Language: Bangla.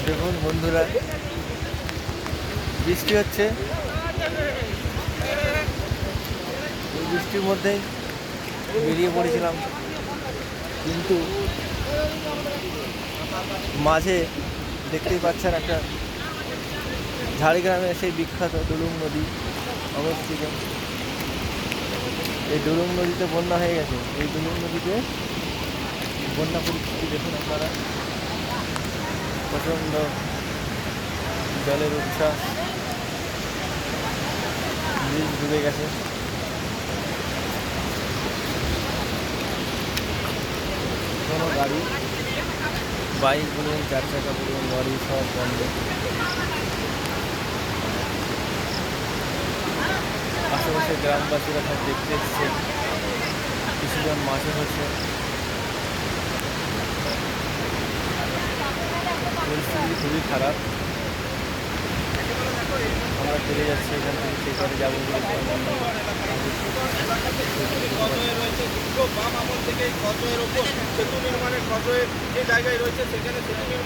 দেখুন বন্ধুরা, বৃষ্টি হচ্ছে। এই বৃষ্টির মধ্যেই বেরিয়ে পড়েছিলাম, কিন্তু মাঝে দেখতেই পাচ্ছেন একটা ঝাড়গ্রামে সেই বিখ্যাত ডুলুং নদী অবস্থিত। এই ডুলুং নদীতে বন্যা হয়ে গেছে। এই ডুলুং নদীতে বন্যা পরিস্থিতি দেখুন আপনারা, প্রচণ্ড জলের উচ্ছ্বাস, ব্রিজ ডুবে গেছে। কোনো গাড়ি, বাইক বলুন, চার চাকা বলুন, লরি সব বন্ধ। আশেপাশে গ্রামবাসীরা সব দেখতে এসছে, কিছুজন মাছও হচ্ছে। পরিস্থিতি খুবই খারাপ। আমরা চলে যাচ্ছি এখান থেকে, সেই করে যাবো বলে বাম আমল থেকে গজয়ের ওপর সেতু নির্মাণের গজয়ের যে জায়গায় রয়েছে সেখানে সেতু